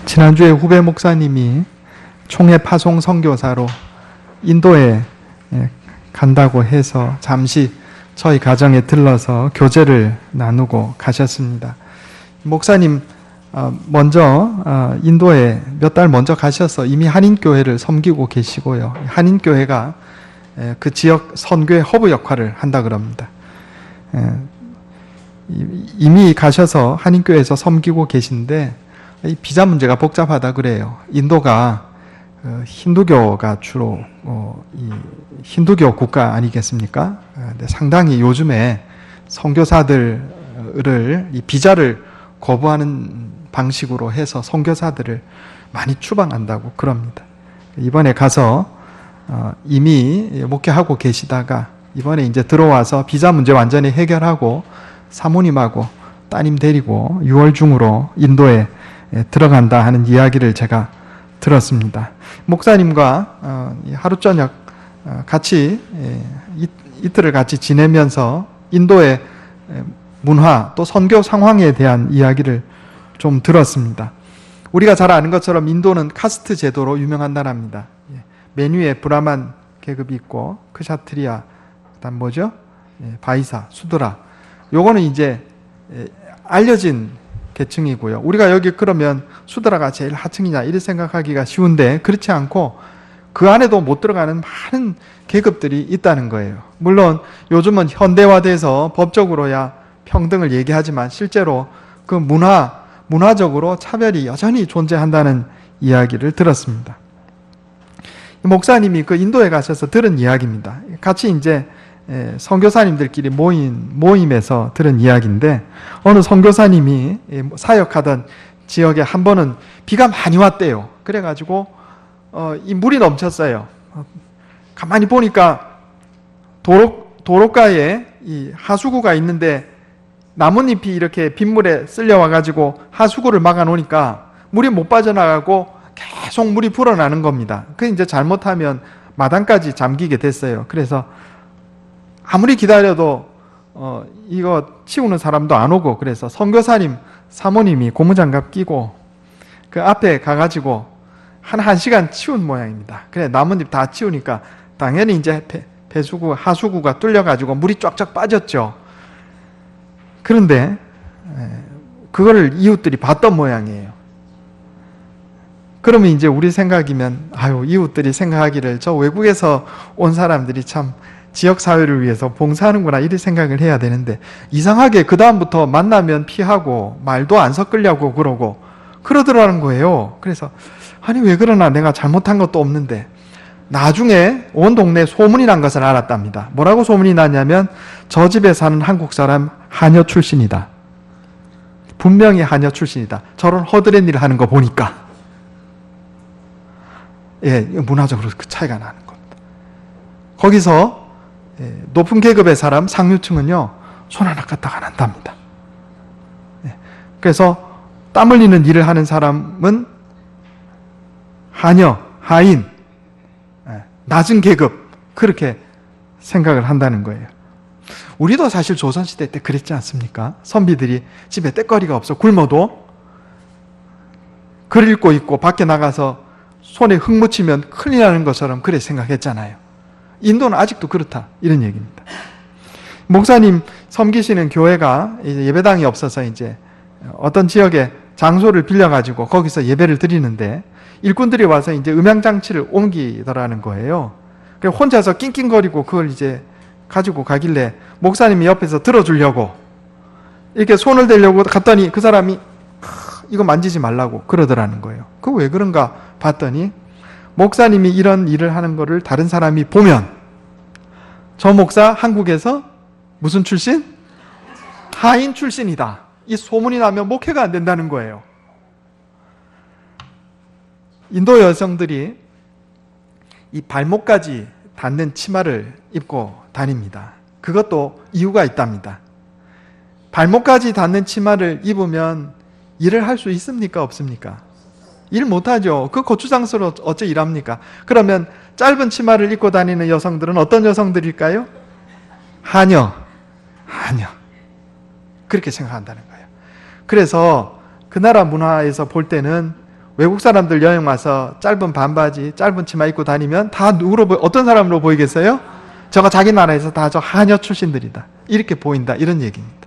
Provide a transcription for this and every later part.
지난주에 후배 목사님이 총회 파송 선교사로 인도에 간다고 해서 잠시 저희 가정에 들러서 교제를 나누고 가셨습니다. 목사님 먼저 인도에 몇 달 먼저 가셔서 이미 한인교회를 섬기고 계시고요. 한인교회가 그 지역 선교의 허브 역할을 한다 그럽니다. 이미 가셔서 한인교회에서 섬기고 계신데 이 비자 문제가 복잡하다 그래요. 인도가 힌두교가 주로 이 힌두교 국가 아니겠습니까? 근데 상당히 요즘에 선교사들을 이 비자를 거부하는 방식으로 해서 선교사들을 많이 추방한다고 그럽니다. 이번에 가서 이미 목회하고 계시다가 이번에 이제 들어와서 비자 문제 완전히 해결하고 사모님하고 따님 데리고 6월 중으로 인도에 들어간다 하는 이야기를 제가 들었습니다. 목사님과 하루 저녁 같이 이틀을 같이 지내면서 인도의 문화 또 선교 상황에 대한 이야기를 좀 들었습니다. 우리가 잘 아는 것처럼 인도는 카스트 제도로 유명한 나라입니다. 메뉴에 브라만 계급이 있고 크샤트리아, 그다음 뭐죠? 바이사, 수드라. 요거는 이제 알려진 계층이고요. 우리가 여기 그러면 수드라가 제일 하층이냐 이렇게 생각하기가 쉬운데 그렇지 않고 그 안에도 못 들어가는 많은 계급들이 있다는 거예요. 물론 요즘은 현대화돼서 법적으로야 평등을 얘기하지만 실제로 그 문화적으로 차별이 여전히 존재한다는 이야기를 들었습니다. 목사님이 그 인도에 가셔서 들은 이야기입니다. 같이 이제 선교사님들끼리 모임에서 들은 이야기인데 어느 선교사님이 사역하던 지역에 한 번은 비가 많이 왔대요. 그래가지고 이 물이 넘쳤어요. 가만히 보니까 도로가에 이 하수구가 있는데 나뭇잎이 이렇게 빗물에 쓸려와가지고 하수구를 막아놓으니까 물이 못 빠져나가고 계속 물이 불어나는 겁니다. 그 이제 잘못하면 마당까지 잠기게 됐어요. 그래서 아무리 기다려도 이거 치우는 사람도 안 오고 그래서 선교사님 사모님이 고무장갑 끼고 그 앞에 가가지고 한 1시간 치운 모양입니다. 그래 나뭇잎 다 치우니까 당연히 이제 하수구가 뚫려가지고 물이 쫙쫙 빠졌죠. 그런데 그걸 이웃들이 봤던 모양이에요. 그러면 이제 우리 생각이면 이웃들이 생각하기를 저 외국에서 온 사람들이 참 지역사회를 위해서 봉사하는구나 이렇게 생각을 해야 되는데 이상하게 그 다음부터 만나면 피하고 말도 안 섞으려고 그러더라는 거예요. 그래서 아니 왜 그러나 내가 잘못한 것도 없는데 나중에 온 동네에 소문이 난 것을 알았답니다. 뭐라고 소문이 났냐면 저 집에 사는 한국 사람 하녀 출신이다. 분명히 하녀 출신이다. 저런 허드렛 일을 하는 거 보니까 문화적으로 그 차이가 나는 겁니다. 거기서 높은 계급의 사람, 상류층은요, 손 하나 까딱 안 한답니다. 그래서 땀 흘리는 일을 하는 사람은 하녀, 하인, 낮은 계급, 그렇게 생각을 한다는 거예요. 우리도 사실 조선시대 때 그랬지 않습니까? 선비들이 집에 떼거리가 없어 굶어도 글 읽고 있고 밖에 나가서 손에 흙 묻히면 큰일 나는 것처럼 그래 생각했잖아요. 인도는 아직도 그렇다 이런 얘기입니다. 목사님 섬기시는 교회가 이제 예배당이 없어서 이제 어떤 지역에 장소를 빌려가지고 거기서 예배를 드리는데 일꾼들이 와서 이제 음향장치를 옮기더라는 거예요. 그래서 혼자서 낑낑거리고 그걸 이제 가지고 가길래 목사님이 옆에서 들어주려고 이렇게 손을 대려고 갔더니 그 사람이 이거 만지지 말라고 그러더라는 거예요. 그거 왜 그런가 봤더니 목사님이 이런 일을 하는 거를 다른 사람이 보면 저 목사 한국에서 무슨 출신? 하인 출신이다. 이 소문이 나면 목회가 안 된다는 거예요. 인도 여성들이 이 발목까지 닿는 치마를 입고 다닙니다. 그것도 이유가 있답니다. 발목까지 닿는 치마를 입으면 일을 할 수 있습니까? 없습니까? 일 못하죠. 그 고추장스러워 어째 일합니까? 그러면 짧은 치마를 입고 다니는 여성들은 어떤 여성들일까요? 하녀. 그렇게 생각한다는 거예요. 그래서 그 나라 문화에서 볼 때는 외국 사람들 여행 와서 짧은 반바지, 짧은 치마 입고 다니면 다 어떤 사람으로 보이겠어요? 저가 자기 나라에서 다 저 하녀 출신들이다. 이렇게 보인다. 이런 얘기입니다.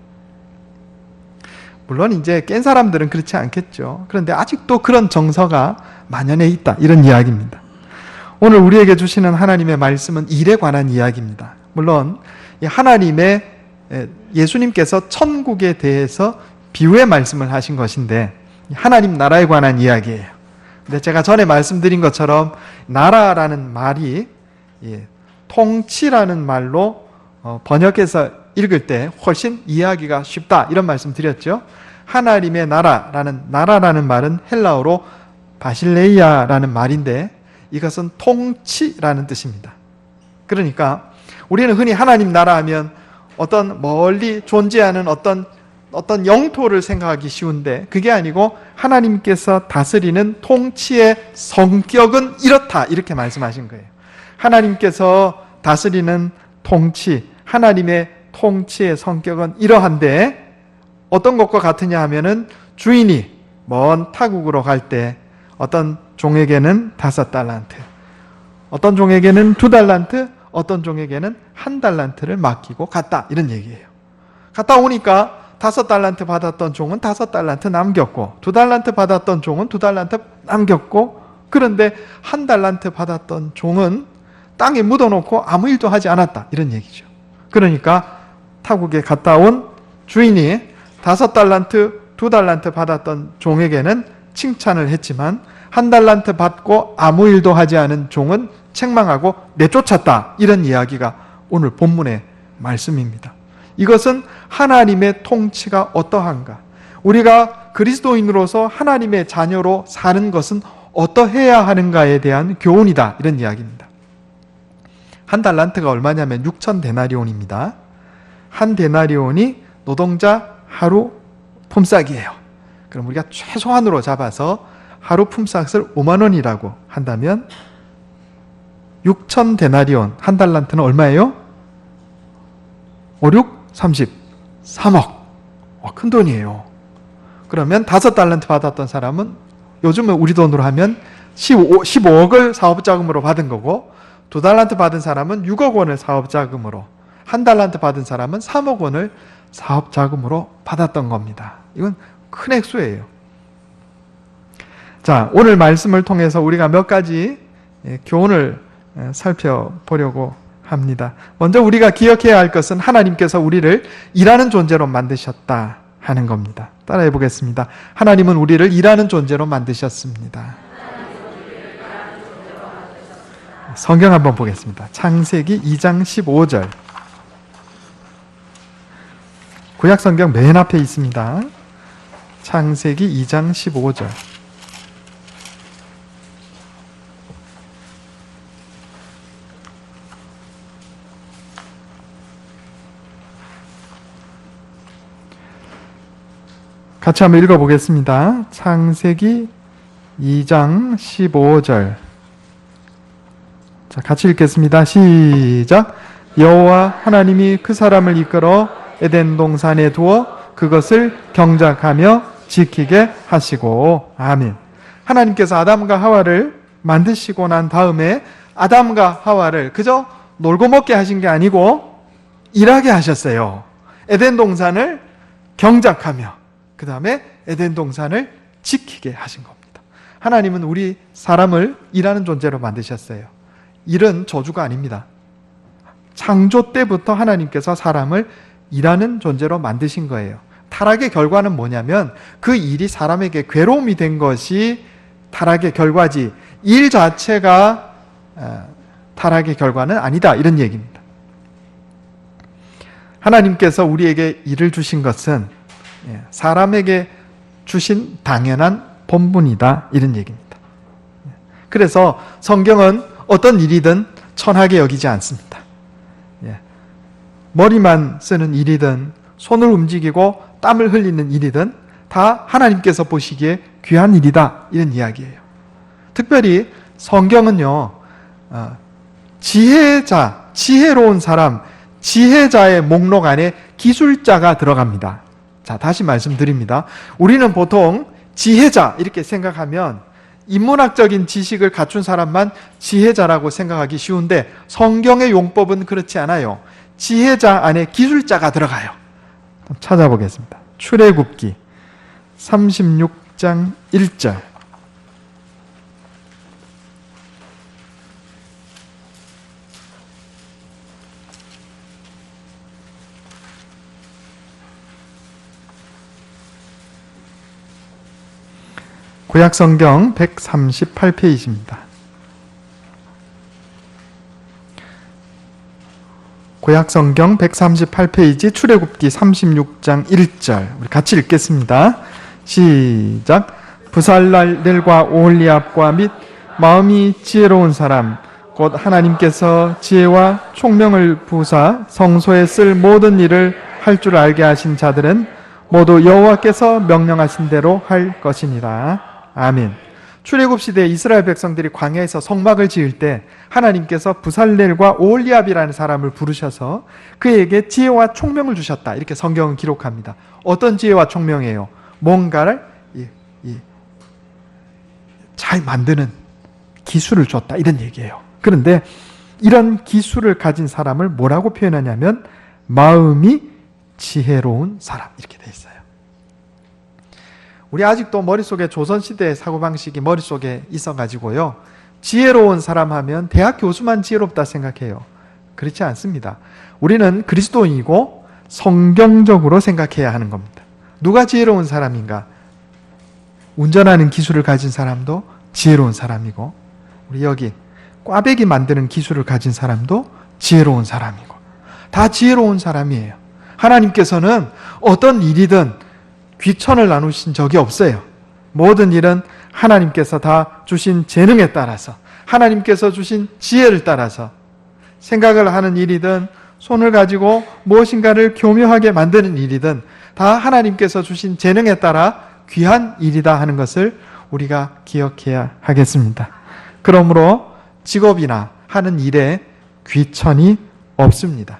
물론 이제 깬 사람들은 그렇지 않겠죠. 그런데 아직도 그런 정서가 만연해 있다. 이런 이야기입니다. 오늘 우리에게 주시는 하나님의 말씀은 일에 관한 이야기입니다. 물론 하나님의 예수님께서 천국에 대해서 비유의 말씀을 하신 것인데 하나님 나라에 관한 이야기예요. 근데 제가 전에 말씀드린 것처럼 나라라는 말이 통치라는 말로 번역해서 읽을 때 훨씬 이해하기가 쉽다 이런 말씀 드렸죠. 하나님의 나라라는 말은 헬라어로 바실레이아라는 말인데 이것은 통치라는 뜻입니다. 그러니까 우리는 흔히 하나님 나라 하면 어떤 멀리 존재하는 어떤 영토를 생각하기 쉬운데 그게 아니고 하나님께서 다스리는 통치의 성격은 이렇다 이렇게 말씀하신 거예요. 하나님께서 다스리는 통치, 하나님의 통치의 성격은 이러한데 어떤 것과 같으냐 하면은 주인이 먼 타국으로 갈 때 어떤 종에게는 5달란트, 어떤 종에게는 2달란트, 어떤 종에게는 1달란트를 맡기고 갔다 이런 얘기예요. 갔다 오니까 5달란트 받았던 종은 5달란트 남겼고 2달란트 받았던 종은 2달란트 남겼고 그런데 1달란트 받았던 종은 땅에 묻어놓고 아무 일도 하지 않았다 이런 얘기죠. 그러니까 타국에 갔다 온 주인이 5달란트, 2달란트 받았던 종에게는 칭찬을 했지만 1달란트 받고 아무 일도 하지 않은 종은 책망하고 내쫓았다 이런 이야기가 오늘 본문의 말씀입니다. 이것은 하나님의 통치가 어떠한가, 우리가 그리스도인으로서 하나님의 자녀로 사는 것은 어떠해야 하는가에 대한 교훈이다 이런 이야기입니다. 1달란트가 얼마냐면 6,000데나리온입니다. 1데나리온이 노동자 하루 품삯이에요. 그럼 우리가 최소한으로 잡아서 하루 품삯을 5만 원이라고 한다면 6,000데나리온, 1달란트는 얼마예요? 5, 6, 33억. 큰 돈이에요. 그러면 5달란트 받았던 사람은 요즘은 우리 돈으로 하면 15억을 사업자금으로 받은 거고 2달란트 받은 사람은 6억 원을 사업자금으로, 1달란트 받은 사람은 3억 원을 사업자금으로 받았던 겁니다. 이건 큰 액수예요. 자, 오늘 말씀을 통해서 우리가 몇 가지 교훈을 살펴보려고 합니다. 먼저 우리가 기억해야 할 것은 하나님께서 우리를 일하는 존재로 만드셨다 하는 겁니다. 따라해 보겠습니다. 하나님은 우리를 일하는 존재로 만드셨습니다. 성경 한번 보겠습니다. 창세기 2장 15절. 구약 성경 맨 앞에 있습니다. 창세기 2장 15절. 같이 한번 읽어보겠습니다. 창세기 2장 15절. 자, 같이 읽겠습니다. 시작. 여호와 하나님이 그 사람을 이끌어 에덴 동산에 두어 그것을 경작하며 지키게 하시고. 아멘. 하나님께서 아담과 하와를 만드시고 난 다음에 아담과 하와를 그저 놀고 먹게 하신 게 아니고 일하게 하셨어요. 에덴 동산을 경작하며 그 다음에 에덴 동산을 지키게 하신 겁니다. 하나님은 우리 사람을 일하는 존재로 만드셨어요. 일은 저주가 아닙니다. 창조 때부터 하나님께서 사람을 일하는 존재로 만드신 거예요. 타락의 결과는 뭐냐면 그 일이 사람에게 괴로움이 된 것이 타락의 결과지 일 자체가 타락의 결과는 아니다 이런 얘기입니다. 하나님께서 우리에게 일을 주신 것은 사람에게 주신 당연한 본분이다 이런 얘기입니다. 그래서 성경은 어떤 일이든 천하게 여기지 않습니다. 머리만 쓰는 일이든 손을 움직이고 땀을 흘리는 일이든 다 하나님께서 보시기에 귀한 일이다 이런 이야기예요. 특별히 성경은요 지혜자, 지혜로운 사람, 지혜자의 목록 안에 기술자가 들어갑니다. 자, 다시 말씀드립니다. 우리는 보통 지혜자 이렇게 생각하면 인문학적인 지식을 갖춘 사람만 지혜자라고 생각하기 쉬운데 성경의 용법은 그렇지 않아요. 지혜자 안에 기술자가 들어가요. 찾아보겠습니다. 출애굽기 36장 1절. 구약성경 138페이지입니다. 구약성경 138페이지 출애굽기 36장 1절 우리 같이 읽겠습니다. 시작. 부살렐과 오홀리압과 및 마음이 지혜로운 사람 곧 하나님께서 지혜와 총명을 부사 성소에 쓸 모든 일을 할 줄 알게 하신 자들은 모두 여호와께서 명령하신 대로 할 것이니라. 아멘. 출애굽 시대 이스라엘 백성들이 광야에서 성막을 지을 때 하나님께서 부살렐과 오홀리압이라는 사람을 부르셔서 그에게 지혜와 총명을 주셨다. 이렇게 성경은 기록합니다. 어떤 지혜와 총명이에요? 뭔가를 잘 만드는 기술을 줬다. 이런 얘기예요. 그런데 이런 기술을 가진 사람을 뭐라고 표현하냐면 마음이 지혜로운 사람 이렇게 돼 있어요. 우리 아직도 머릿속에 조선시대의 사고방식이 머릿속에 있어가지고요. 지혜로운 사람 하면 대학 교수만 지혜롭다 생각해요. 그렇지 않습니다. 우리는 그리스도인이고 성경적으로 생각해야 하는 겁니다. 누가 지혜로운 사람인가? 운전하는 기술을 가진 사람도 지혜로운 사람이고, 우리 여기 꽈배기 만드는 기술을 가진 사람도 지혜로운 사람이고, 다 지혜로운 사람이에요. 하나님께서는 어떤 일이든 귀천을 나누신 적이 없어요. 모든 일은 하나님께서 다 주신 재능에 따라서, 하나님께서 주신 지혜를 따라서 생각을 하는 일이든 손을 가지고 무엇인가를 교묘하게 만드는 일이든 다 하나님께서 주신 재능에 따라 귀한 일이다 하는 것을 우리가 기억해야 하겠습니다. 그러므로 직업이나 하는 일에 귀천이 없습니다.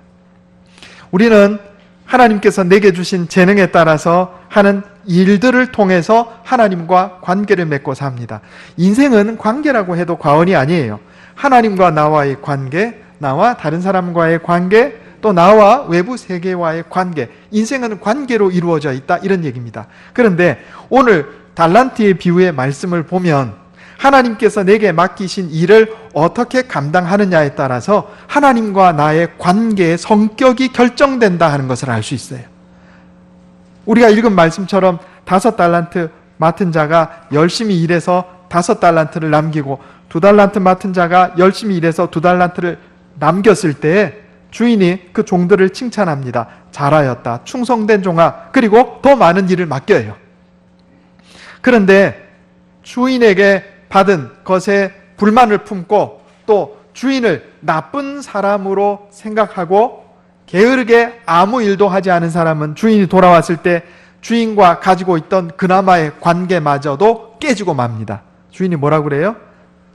우리는 하나님께서 내게 주신 재능에 따라서 하는 일들을 통해서 하나님과 관계를 맺고 삽니다. 인생은 관계라고 해도 과언이 아니에요. 하나님과 나와의 관계, 나와 다른 사람과의 관계, 또 나와 외부 세계와의 관계, 인생은 관계로 이루어져 있다 이런 얘기입니다. 그런데 오늘 달란트의 비유의 말씀을 보면 하나님께서 내게 맡기신 일을 어떻게 감당하느냐에 따라서 하나님과 나의 관계의 성격이 결정된다 하는 것을 알 수 있어요. 우리가 읽은 말씀처럼 5달란트 맡은 자가 열심히 일해서 5달란트를 남기고 2달란트 맡은 자가 열심히 일해서 2달란트를 남겼을 때 주인이 그 종들을 칭찬합니다. 잘하였다. 충성된 종아. 그리고 더 많은 일을 맡겨요. 그런데 주인에게 받은 것에 불만을 품고 또 주인을 나쁜 사람으로 생각하고 게으르게 아무 일도 하지 않은 사람은 주인이 돌아왔을 때 주인과 가지고 있던 그나마의 관계마저도 깨지고 맙니다. 주인이 뭐라고 그래요?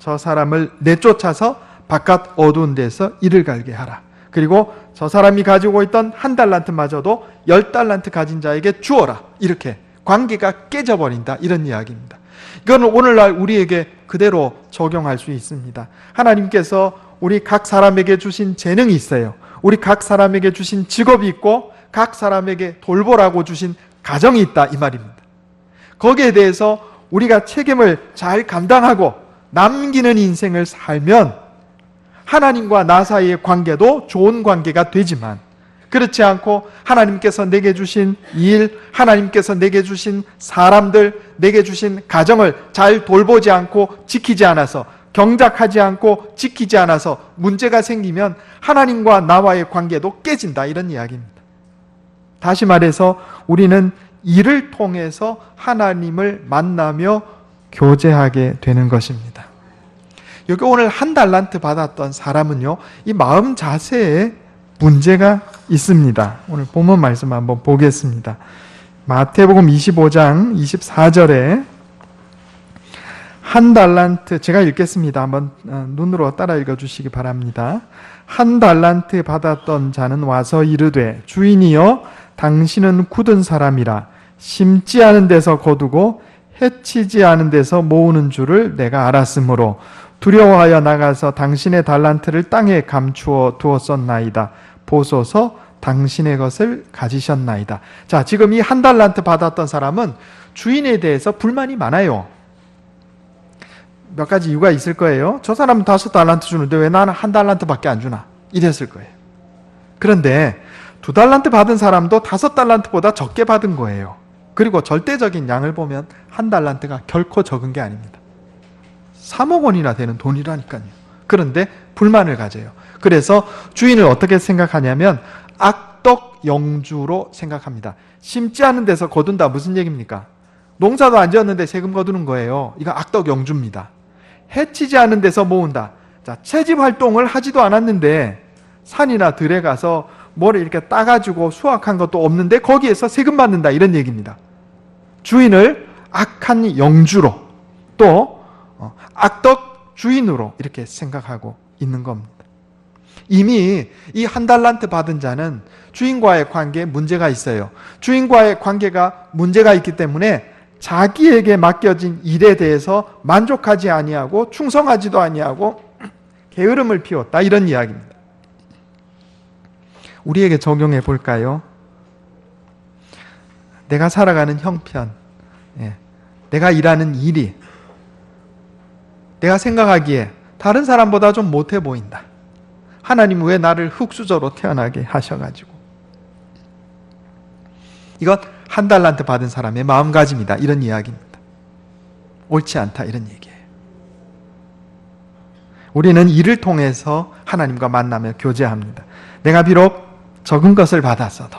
저 사람을 내쫓아서 바깥 어두운 데서 일을 갈게 하라. 그리고 저 사람이 가지고 있던 1달란트마저도 10달란트 가진 자에게 주어라. 이렇게 관계가 깨져버린다. 이런 이야기입니다. 이건 오늘날 우리에게 그대로 적용할 수 있습니다. 하나님께서 우리 각 사람에게 주신 재능이 있어요. 우리 각 사람에게 주신 직업이 있고 각 사람에게 돌보라고 주신 가정이 있다 이 말입니다. 거기에 대해서 우리가 책임을 잘 감당하고 남기는 인생을 살면 하나님과 나 사이의 관계도 좋은 관계가 되지만, 그렇지 않고 하나님께서 내게 주신 일, 하나님께서 내게 주신 사람들, 내게 주신 가정을 잘 돌보지 않고 지키지 않아서, 경작하지 않고 지키지 않아서 문제가 생기면 하나님과 나와의 관계도 깨진다 이런 이야기입니다. 다시 말해서 우리는 일을 통해서 하나님을 만나며 교제하게 되는 것입니다. 여기 오늘 1달란트 받았던 사람은요, 이 마음 자세에 문제가 있습니다. 오늘 본문 말씀 한번 보겠습니다. 마태복음 25장 24절에 1달란트, 제가 읽겠습니다. 한번 눈으로 따라 읽어주시기 바랍니다. 1달란트 받았던 자는 와서 이르되 주인이여 당신은 굳은 사람이라 심지 않은 데서 거두고 해치지 않은 데서 모으는 줄을 내가 알았으므로 두려워하여 나가서 당신의 달란트를 땅에 감추어 두었었나이다. 보소서 당신의 것을 가지셨나이다. 자, 지금 이 한 달란트 받았던 사람은 주인에 대해서 불만이 많아요. 몇 가지 이유가 있을 거예요. 저 사람은 5달란트 주는데 왜 나는 한 달란트밖에 안 주나? 이랬을 거예요. 그런데 2달란트 받은 사람도 5달란트보다 적게 받은 거예요. 그리고 절대적인 양을 보면 한 달란트가 결코 적은 게 아닙니다. 3억 원이나 되는 돈이라니까요. 그런데 불만을 가져요. 그래서 주인을 어떻게 생각하냐면 악덕 영주로 생각합니다. 심지 않은 데서 거둔다 무슨 얘기입니까? 농사도 안 지었는데 세금 거두는 거예요. 이거 악덕 영주입니다. 해치지 않은 데서 모은다. 자, 채집 활동을 하지도 않았는데 산이나 들에 가서 뭐를 이렇게 따가지고 수확한 것도 없는데 거기에서 세금 받는다 이런 얘기입니다. 주인을 악한 영주로 또 악덕 주인으로 이렇게 생각하고 있는 겁니다. 이미 이 한 달란트 받은 자는 주인과의 관계에 문제가 있어요. 주인과의 관계가 문제가 있기 때문에 자기에게 맡겨진 일에 대해서 만족하지 아니하고 충성하지도 아니하고 게으름을 피웠다 이런 이야기입니다. 우리에게 적용해 볼까요? 내가 살아가는 형편, 내가 일하는 일이 내가 생각하기에 다른 사람보다 좀 못해 보인다. 하나님은 왜 나를 흙수저로 태어나게 하셔가지고. 이건 한 달란트 받은 사람의 마음가짐이다 이런 이야기입니다. 옳지 않다 이런 얘기예요. 우리는 이를 통해서 하나님과 만나며 교제합니다. 내가 비록 적은 것을 받았어도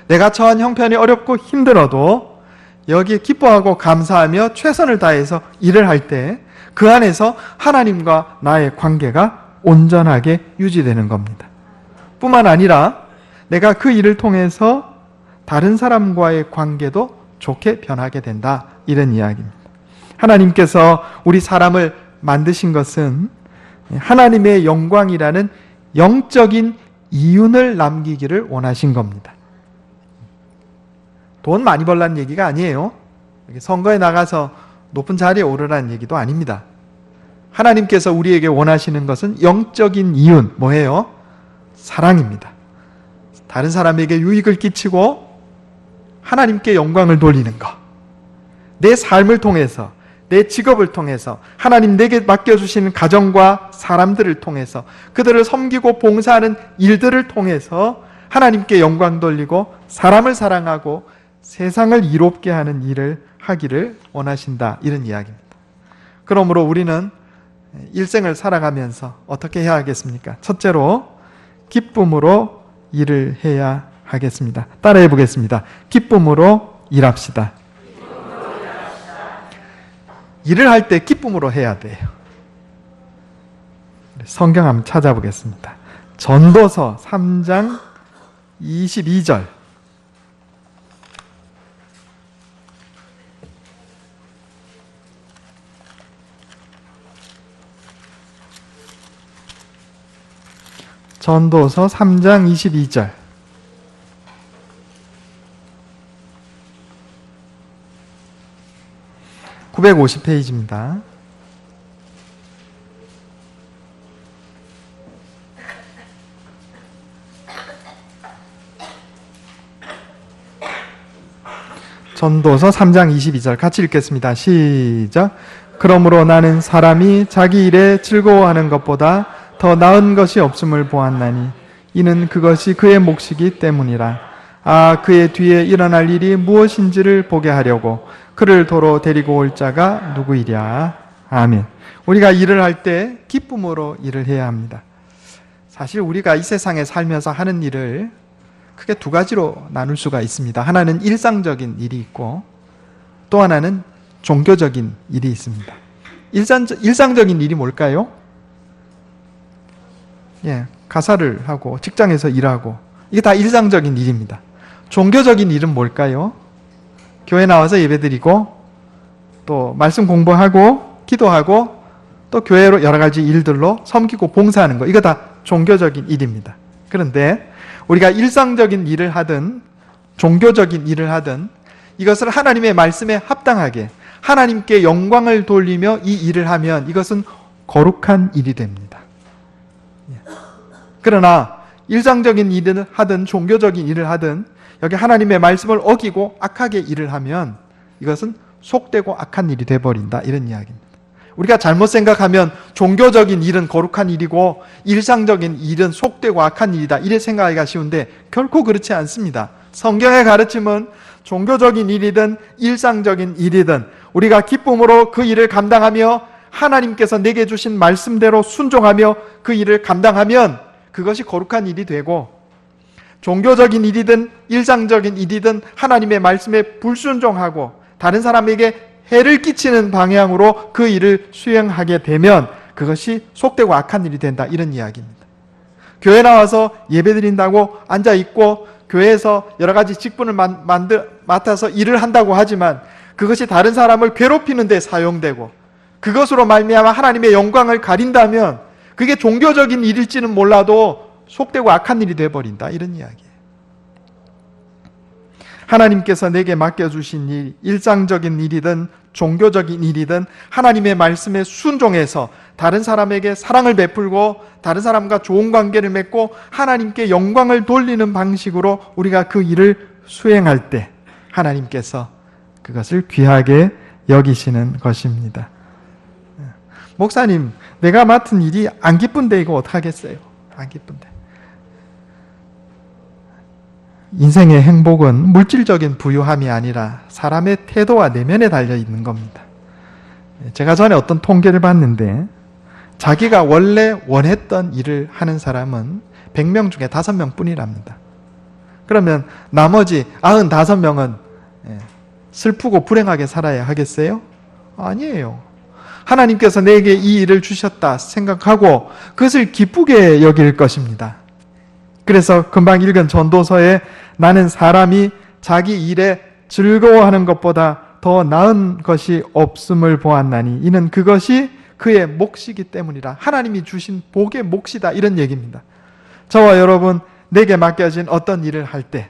내가 처한 형편이 어렵고 힘들어도 여기에 기뻐하고 감사하며 최선을 다해서 일을 할 때 그 안에서 하나님과 나의 관계가 온전하게 유지되는 겁니다. 뿐만 아니라 내가 그 일을 통해서 다른 사람과의 관계도 좋게 변하게 된다 이런 이야기입니다. 하나님께서 우리 사람을 만드신 것은 하나님의 영광이라는 영적인 이윤을 남기기를 원하신 겁니다. 돈 많이 벌라는 얘기가 아니에요. 선거에 나가서 높은 자리에 오르라는 얘기도 아닙니다. 하나님께서 우리에게 원하시는 것은 영적인 이윤, 뭐예요? 사랑입니다. 다른 사람에게 유익을 끼치고 하나님께 영광을 돌리는 것. 내 삶을 통해서, 내 직업을 통해서, 하나님 내게 맡겨주시는 가정과 사람들을 통해서, 그들을 섬기고 봉사하는 일들을 통해서 하나님께 영광 돌리고 사람을 사랑하고 세상을 이롭게 하는 일을 하기를 원하신다. 이런 이야기입니다. 그러므로 우리는 일생을 살아가면서 어떻게 해야 하겠습니까? 첫째로 기쁨으로 일을 해야 하겠습니다. 따라해 보겠습니다. 기쁨으로 일합시다. 일을 할 때 기쁨으로 해야 돼요. 성경 한번 찾아보겠습니다. 전도서 3장 22절. 전도서 3장 22절. (950페이지입니다) 전도서 3장 22절 같이 읽겠습니다. 시작. 그러므로 나는 사람이 자기 일에 즐거워하는 것보다 더 나은 것이 없음을 보았나니 이는 그것이 그의 몫이기 때문이라. 아, 그의 뒤에 일어날 일이 무엇인지를 보게 하려고 그를 도로 데리고 올 자가 누구이랴. 아멘. 우리가 일을 할 때 기쁨으로 일을 해야 합니다. 사실 우리가 이 세상에 살면서 하는 일을 크게 두 가지로 나눌 수가 있습니다. 하나는 일상적인 일이 있고 또 하나는 종교적인 일이 있습니다. 일상적인 일이 뭘까요? 가사를 하고 직장에서 일하고 이게 다 일상적인 일입니다. 종교적인 일은 뭘까요? 교회 나와서 예배드리고 또 말씀 공부하고 기도하고 또 교회로 여러 가지 일들로 섬기고 봉사하는 거, 이거 다 종교적인 일입니다. 그런데 우리가 일상적인 일을 하든 종교적인 일을 하든 이것을 하나님의 말씀에 합당하게 하나님께 영광을 돌리며 이 일을 하면 이것은 거룩한 일이 됩니다. 그러나 일상적인 일을 하든 종교적인 일을 하든 여기 하나님의 말씀을 어기고 악하게 일을 하면 이것은 속되고 악한 일이 돼버린다, 이런 이야기입니다. 우리가 잘못 생각하면 종교적인 일은 거룩한 일이고 일상적인 일은 속되고 악한 일이다, 이래 생각하기가 쉬운데 결코 그렇지 않습니다. 성경의 가르침은 종교적인 일이든 일상적인 일이든 우리가 기쁨으로 그 일을 감당하며 하나님께서 내게 주신 말씀대로 순종하며 그 일을 감당하면 그것이 거룩한 일이 되고, 종교적인 일이든 일상적인 일이든 하나님의 말씀에 불순종하고 다른 사람에게 해를 끼치는 방향으로 그 일을 수행하게 되면 그것이 속되고 악한 일이 된다, 이런 이야기입니다. 교회 나와서 예배드린다고 앉아있고 교회에서 여러 가지 직분을 맡아서 일을 한다고 하지만 그것이 다른 사람을 괴롭히는 데 사용되고 그것으로 말미암아 하나님의 영광을 가린다면 그게 종교적인 일일지는 몰라도 속되고 악한 일이 되어버린다, 이런 이야기예요. 하나님께서 내게 맡겨주신 일, 일상적인 일이든 종교적인 일이든 하나님의 말씀에 순종해서 다른 사람에게 사랑을 베풀고 다른 사람과 좋은 관계를 맺고 하나님께 영광을 돌리는 방식으로 우리가 그 일을 수행할 때 하나님께서 그것을 귀하게 여기시는 것입니다. 목사님, 내가 맡은 일이 안 기쁜데 이거 어떡하겠어요? 안 기쁜데. 인생의 행복은 물질적인 부유함이 아니라 사람의 태도와 내면에 달려 있는 겁니다. 제가 전에 어떤 통계를 봤는데 자기가 원래 원했던 일을 하는 사람은 100명 중에 5명 뿐이랍니다. 그러면 나머지 95명은 슬프고 불행하게 살아야 하겠어요? 아니에요. 하나님께서 내게 이 일을 주셨다 생각하고 그것을 기쁘게 여길 것입니다. 그래서 금방 읽은 전도서에 나는 사람이 자기 일에 즐거워하는 것보다 더 나은 것이 없음을 보았나니 이는 그것이 그의 몫이기 때문이라. 하나님이 주신 복의 몫이다, 이런 얘기입니다. 저와 여러분, 내게 맡겨진 어떤 일을 할 때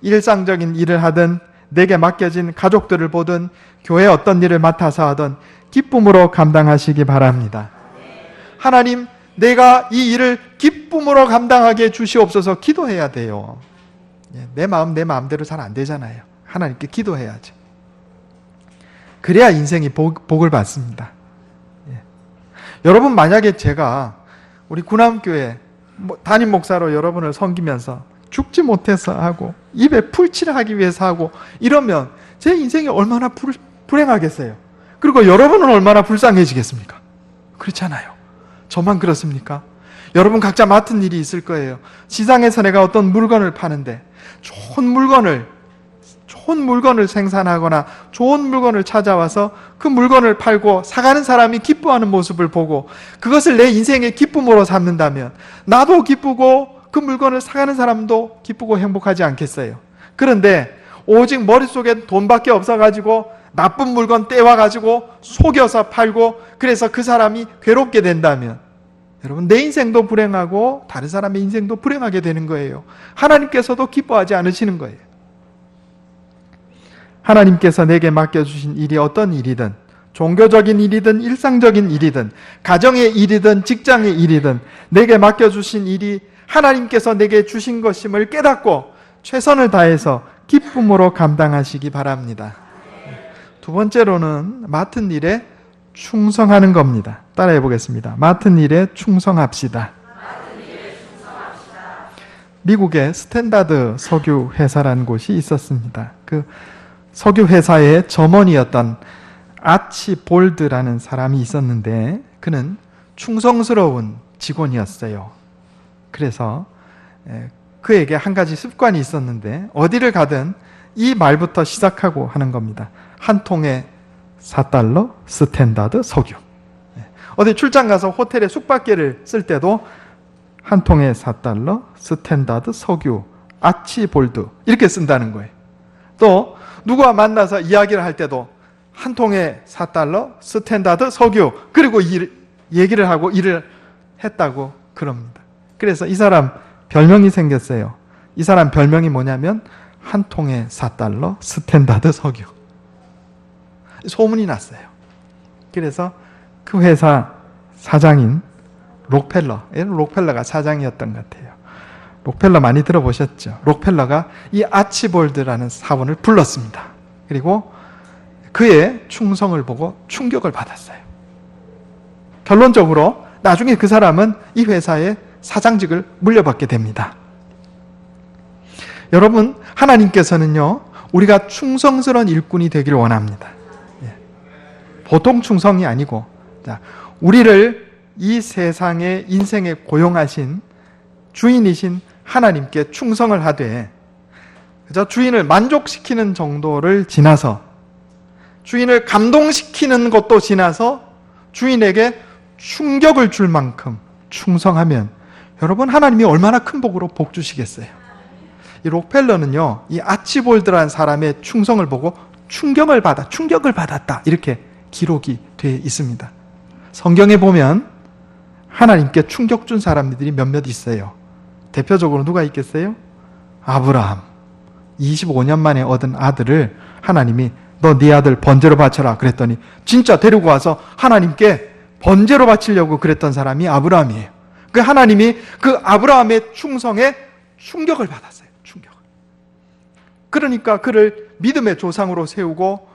일상적인 일을 하든 내게 맡겨진 가족들을 보든 교회 어떤 일을 맡아서 하든 기쁨으로 감당하시기 바랍니다. 하나님, 내가 이 일을 기쁨으로 감당하게 주시옵소서 기도해야 돼요. 내 마음 내 마음대로 잘 안 되잖아요. 하나님께 기도해야죠. 그래야 인생이 복을 받습니다. 여러분, 만약에 제가 우리 구남교회 담임 목사로 여러분을 섬기면서 죽지 못해서 하고 입에 풀칠을 하기 위해서 하고 이러면 제 인생이 얼마나 불행하겠어요. 그리고 여러분은 얼마나 불쌍해지겠습니까? 그렇잖아요. 저만 그렇습니까? 여러분 각자 맡은 일이 있을 거예요. 시장에서 내가 어떤 물건을 파는데 좋은 물건을 생산하거나 좋은 물건을 찾아와서 그 물건을 팔고 사가는 사람이 기뻐하는 모습을 보고 그것을 내 인생의 기쁨으로 삼는다면 나도 기쁘고 그 물건을 사가는 사람도 기쁘고 행복하지 않겠어요? 그런데 오직 머릿속에 돈밖에 없어가지고 나쁜 물건 떼와가지고 속여서 팔고 그래서 그 사람이 괴롭게 된다면 여러분, 내 인생도 불행하고 다른 사람의 인생도 불행하게 되는 거예요. 하나님께서도 기뻐하지 않으시는 거예요. 하나님께서 내게 맡겨주신 일이 어떤 일이든 종교적인 일이든 일상적인 일이든 가정의 일이든 직장의 일이든 내게 맡겨주신 일이 하나님께서 내게 주신 것임을 깨닫고 최선을 다해서 기쁨으로 감당하시기 바랍니다. 두 번째로는 맡은 일에 충성하는 겁니다. 따라해 보겠습니다. 맡은 일에 충성합시다. 미국의 스탠다드 석유 회사라는 곳이 있었습니다. 그 석유 회사의 점원이었던 아치 볼드라는 사람이 있었는데 그는 충성스러운 직원이었어요. 그래서 그에게 한 가지 습관이 있었는데 어디를 가든 이 말부터 시작하고 하는 겁니다. 한 통에 $4 스탠다드 석유. 어디 출장 가서 호텔에 숙박계를 쓸 때도 한 통에 $4 스탠다드 석유 아치볼드 이렇게 쓴다는 거예요. 또 누구와 만나서 이야기를 할 때도 한 통에 $4 스탠다드 석유 그리고 얘기를 하고 일을 했다고 그럽니다. 그래서 이 사람 별명이 생겼어요. 이 사람 별명이 뭐냐면 한 통에 $4 스탠다드 석유. 소문이 났어요. 그래서 그 회사 사장인 록펠러가 사장이었던 것 같아요. 록펠러 많이 들어보셨죠? 록펠러가 이 아치볼드라는 사원을 불렀습니다. 그리고 그의 충성을 보고 충격을 받았어요. 결론적으로 나중에 그 사람은 이 회사의 사장직을 물려받게 됩니다. 여러분, 하나님께서는요, 우리가 충성스러운 일꾼이 되기를 원합니다. 보통 충성이 아니고, 우리를 이 세상의 인생에 고용하신 주인이신 하나님께 충성을 하되, 그저 주인을 만족시키는 정도를 지나서, 주인을 감동시키는 것도 지나서 주인에게 충격을 줄 만큼 충성하면 여러분, 하나님이 얼마나 큰 복으로 복 주시겠어요? 이 록펠러는요, 이 아치볼드라는 사람의 충성을 보고 충격을 받았다, 이렇게 기록이 되어 있습니다. 성경에 보면 하나님께 충격 준 사람들이 몇몇 있어요. 대표적으로 누가 있겠어요? 아브라함. 25년 만에 얻은 아들을 하나님이 너 네 아들 번제로 바쳐라 그랬더니 진짜 데리고 와서 하나님께 번제로 바치려고 그랬던 사람이 아브라함이에요. 그 하나님이 그 아브라함의 충성에 충격을 받았어요. 충격을. 그러니까 그를 믿음의 조상으로 세우고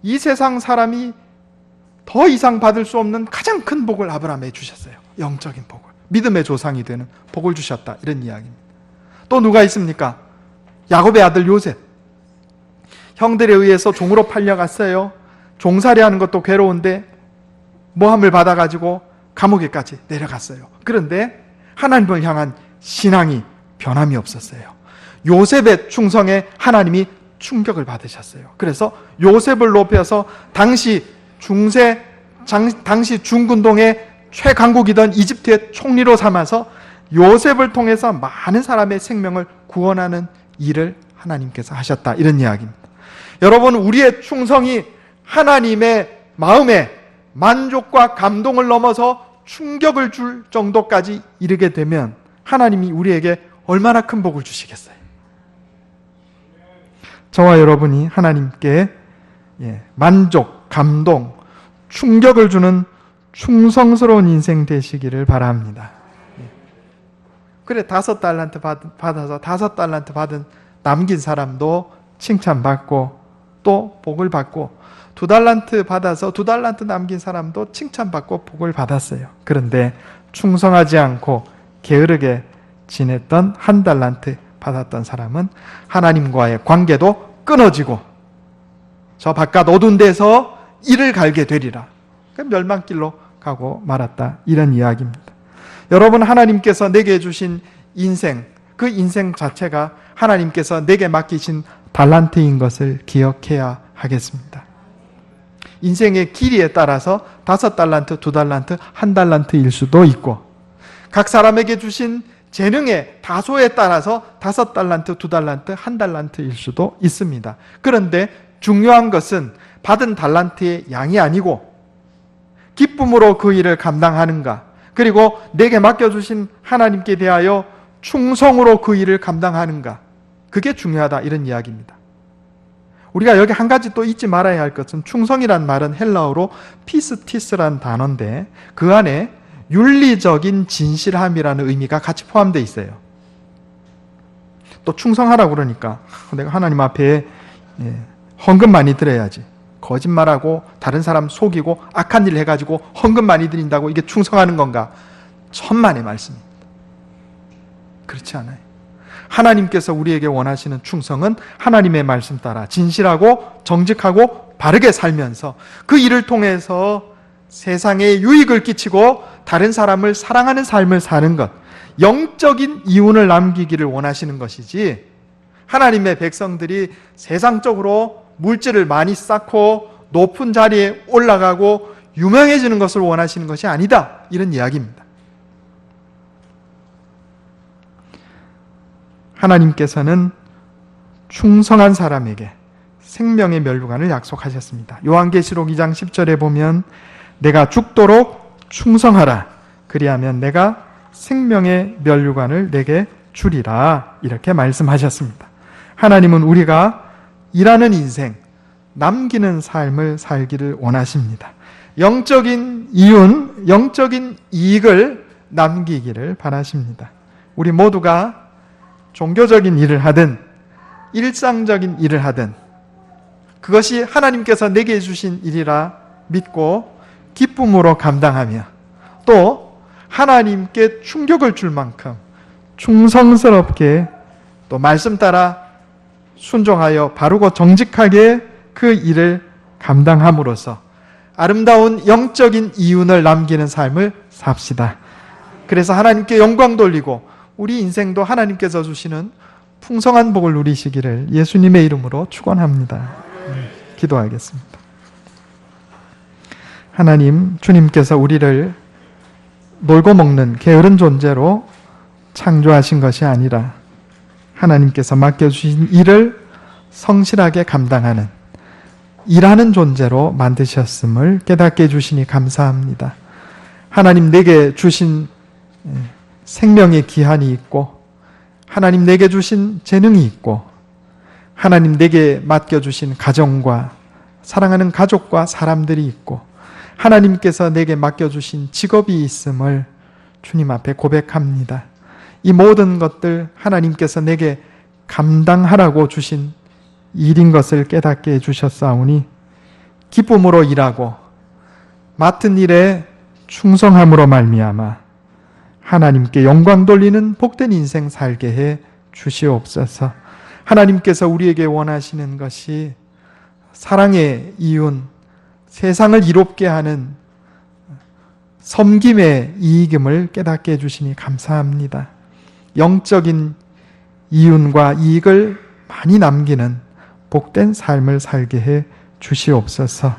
이 세상 사람이 더 이상 받을 수 없는 가장 큰 복을 아브라함에 주셨어요. 영적인 복을. 믿음의 조상이 되는 복을 주셨다. 이런 이야기입니다. 또 누가 있습니까? 야곱의 아들 요셉. 형들에 의해서 종으로 팔려갔어요. 종살이하는 것도 괴로운데 모함을 받아가지고 감옥에까지 내려갔어요. 그런데 하나님을 향한 신앙이 변함이 없었어요. 요셉의 충성에 하나님이 충격을 받으셨어요. 그래서 요셉을 높여서 당시 중근동의 최강국이던 이집트의 총리로 삼아서 요셉을 통해서 많은 사람의 생명을 구원하는 일을 하나님께서 하셨다. 이런 이야기입니다. 여러분, 우리의 충성이 하나님의 마음에 만족과 감동을 넘어서 충격을 줄 정도까지 이르게 되면 하나님이 우리에게 얼마나 큰 복을 주시겠어요? 저와 여러분이 하나님께 만족, 감동, 충격을 주는 충성스러운 인생 되시기를 바랍니다. 그래, 5달란트 받아서 5달란트 받은 남긴 사람도 칭찬받고 또 복을 받고 2달란트 받아서 2달란트 남긴 사람도 칭찬받고 복을 받았어요. 그런데 충성하지 않고 게으르게 지냈던 1달란트 받았던 사람은 하나님과의 관계도 끊어지고 저 바깥 어두운 데서 이를 갈게 되리라. 멸망길로 가고 말았다. 이런 이야기입니다. 여러분, 하나님께서 내게 주신 인생, 그 인생 자체가 하나님께서 내게 맡기신 달란트인 것을 기억해야 하겠습니다. 인생의 길이에 따라서 5달란트, 2달란트, 1달란트일 수도 있고 각 사람에게 주신 재능의 다소에 따라서 5달란트, 2달란트, 1달란트일 수도 있습니다. 그런데 중요한 것은 받은 달란트의 양이 아니고 기쁨으로 그 일을 감당하는가, 그리고 내게 맡겨주신 하나님께 대하여 충성으로 그 일을 감당하는가, 그게 중요하다. 이런 이야기입니다. 우리가 여기 한 가지 또 잊지 말아야 할 것은 충성이란 말은 헬라어로 피스티스라는 단어인데 그 안에 윤리적인 진실함이라는 의미가 같이 포함되어 있어요. 또 충성하라고 그러니까 내가 하나님 앞에 헌금 많이 드려야지, 거짓말하고 다른 사람 속이고 악한 일 해가지고 헌금 많이 드린다고 이게 충성하는 건가? 천만의 말씀입니다. 그렇지 않아요. 하나님께서 우리에게 원하시는 충성은 하나님의 말씀 따라 진실하고 정직하고 바르게 살면서 그 일을 통해서 세상에 유익을 끼치고 다른 사람을 사랑하는 삶을 사는 것, 영적인 이윤을 남기기를 원하시는 것이지, 하나님의 백성들이 세상적으로 물질을 많이 쌓고 높은 자리에 올라가고 유명해지는 것을 원하시는 것이 아니다. 이런 이야기입니다. 하나님께서는 충성한 사람에게 생명의 면류관을 약속하셨습니다. 요한계시록 2장 10절에 보면 내가 죽도록 충성하라. 그리하면 내가 생명의 면류관을 내게 주리라. 이렇게 말씀하셨습니다. 하나님은 우리가 일하는 인생, 남기는 삶을 살기를 원하십니다. 영적인 이윤, 영적인 이익을 남기기를 바라십니다. 우리 모두가 종교적인 일을 하든 일상적인 일을 하든 그것이 하나님께서 내게 주신 일이라 믿고 기쁨으로 감당하며 또 하나님께 충격을 줄 만큼 충성스럽게 또 말씀 따라 순종하여 바르고 정직하게 그 일을 감당함으로써 아름다운 영적인 이윤을 남기는 삶을 삽시다. 그래서 하나님께 영광 돌리고 우리 인생도 하나님께서 주시는 풍성한 복을 누리시기를 예수님의 이름으로 축원합니다. 기도하겠습니다. 하나님, 주님께서 우리를 놀고 먹는 게으른 존재로 창조하신 것이 아니라 하나님께서 맡겨주신 일을 성실하게 감당하는 일하는 존재로 만드셨음을 깨닫게 해주시니 감사합니다. 하나님 내게 주신 생명의 기한이 있고 하나님 내게 주신 재능이 있고 하나님 내게 맡겨주신 가정과 사랑하는 가족과 사람들이 있고 하나님께서 내게 맡겨주신 직업이 있음을 주님 앞에 고백합니다. 이 모든 것들 하나님께서 내게 감당하라고 주신 일인 것을 깨닫게 해주셨사오니 기쁨으로 일하고 맡은 일에 충성함으로 말미암아 하나님께 영광 돌리는 복된 인생 살게 해 주시옵소서. 하나님께서 우리에게 원하시는 것이 사랑의 이윤, 세상을 이롭게 하는 섬김의 이익임을 깨닫게 해주시니 감사합니다. 영적인 이윤과 이익을 많이 남기는 복된 삶을 살게 해 주시옵소서.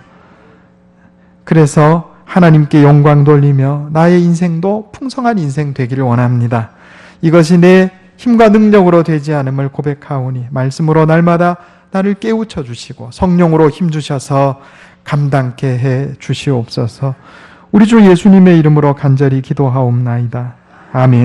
그래서 하나님께 영광 돌리며 나의 인생도 풍성한 인생 되기를 원합니다. 이것이 내 힘과 능력으로 되지 않음을 고백하오니 말씀으로 날마다 나를 깨우쳐 주시고 성령으로 힘주셔서 감당케 해 주시옵소서. 우리 주 예수님의 이름으로 간절히 기도하옵나이다. 아멘.